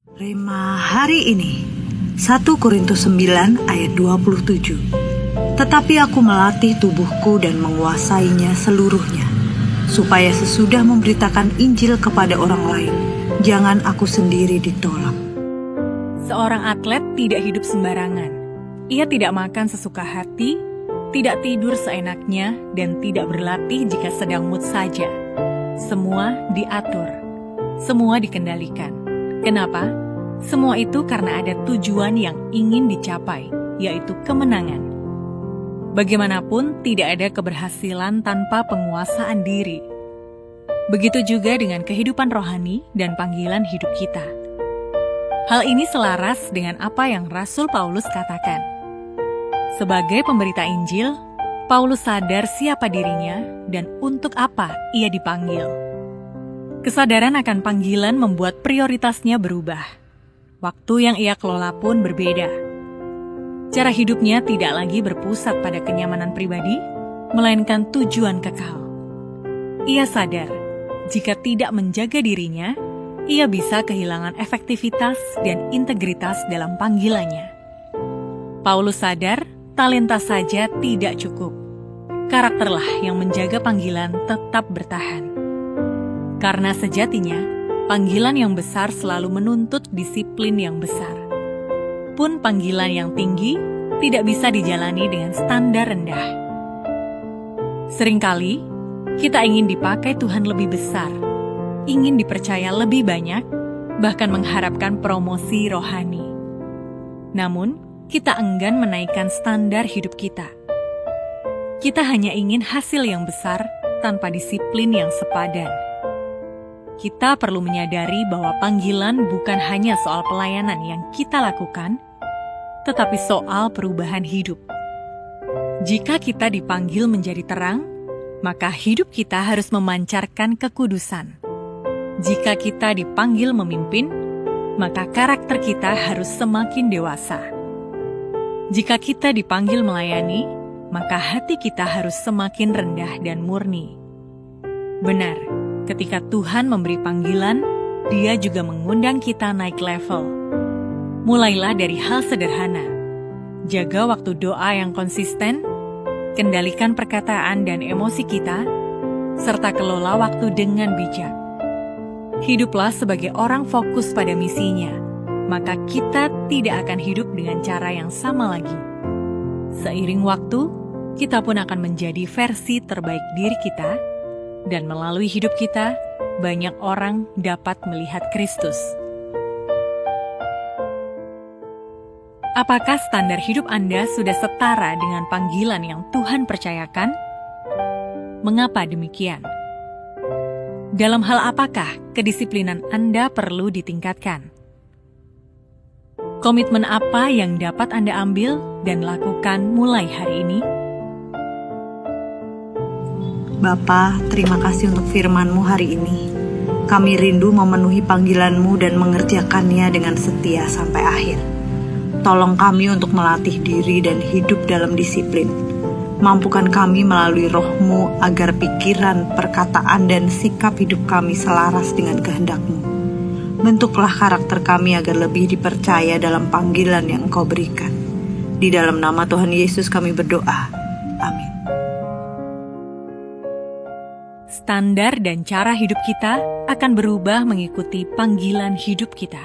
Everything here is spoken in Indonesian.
Rema hari ini 1 Korintus 9 ayat 27. Tetapi aku melatih tubuhku dan menguasainya seluruhnya, supaya sesudah memberitakan Injil kepada orang lain, jangan aku sendiri ditolak. Seorang atlet tidak hidup sembarangan. Ia tidak makan sesuka hati, tidak tidur seenaknya, dan tidak berlatih jika sedang mood saja. Semua diatur, semua dikendalikan. Kenapa? Semua itu karena ada tujuan yang ingin dicapai, yaitu kemenangan. Bagaimanapun, tidak ada keberhasilan tanpa penguasaan diri. Begitu juga dengan kehidupan rohani dan panggilan hidup kita. Hal ini selaras dengan apa yang Rasul Paulus katakan. Sebagai pemberita Injil, Paulus sadar siapa dirinya dan untuk apa ia dipanggil. Kesadaran akan panggilan membuat prioritasnya berubah. Waktu yang ia kelola pun berbeda. Cara hidupnya tidak lagi berpusat pada kenyamanan pribadi, melainkan tujuan kekal. Ia sadar, jika tidak menjaga dirinya, ia bisa kehilangan efektivitas dan integritas dalam panggilannya. Paulus sadar, talenta saja tidak cukup. Karakterlah yang menjaga panggilan tetap bertahan. Karena sejatinya, panggilan yang besar selalu menuntut disiplin yang besar. Pun panggilan yang tinggi tidak bisa dijalani dengan standar rendah. Seringkali, kita ingin dipakai Tuhan lebih besar, ingin dipercaya lebih banyak, bahkan mengharapkan promosi rohani. Namun, kita enggan menaikkan standar hidup kita. Kita hanya ingin hasil yang besar tanpa disiplin yang sepadan. Kita perlu menyadari bahwa panggilan bukan hanya soal pelayanan yang kita lakukan, tetapi soal perubahan hidup. Jika kita dipanggil menjadi terang, maka hidup kita harus memancarkan kekudusan. Jika kita dipanggil memimpin, maka karakter kita harus semakin dewasa. Jika kita dipanggil melayani, maka hati kita harus semakin rendah dan murni. Benar, ketika Tuhan memberi panggilan, Dia juga mengundang kita naik level. Mulailah dari hal sederhana. Jaga waktu doa yang konsisten, kendalikan perkataan dan emosi kita, serta kelola waktu dengan bijak. Hiduplah sebagai orang fokus pada misinya, maka kita tidak akan hidup dengan cara yang sama lagi. Seiring waktu, kita pun akan menjadi versi terbaik diri kita, dan melalui hidup kita, banyak orang dapat melihat Kristus. Apakah standar hidup Anda sudah setara dengan panggilan yang Tuhan percayakan? Mengapa demikian? Dalam hal apakah kedisiplinan Anda perlu ditingkatkan? Komitmen apa yang dapat Anda ambil dan lakukan mulai hari ini? Bapa, terima kasih untuk firman-Mu hari ini. Kami rindu memenuhi panggilan-Mu dan mengerjakannya dengan setia sampai akhir. Tolong kami untuk melatih diri dan hidup dalam disiplin. Mampukan kami melalui Roh-Mu agar pikiran, perkataan, dan sikap hidup kami selaras dengan kehendak-Mu. Bentuklah karakter kami agar lebih dipercaya dalam panggilan yang Engkau berikan. Di dalam nama Tuhan Yesus kami berdoa. Amin. Standar dan cara hidup kita akan berubah mengikuti panggilan hidup kita.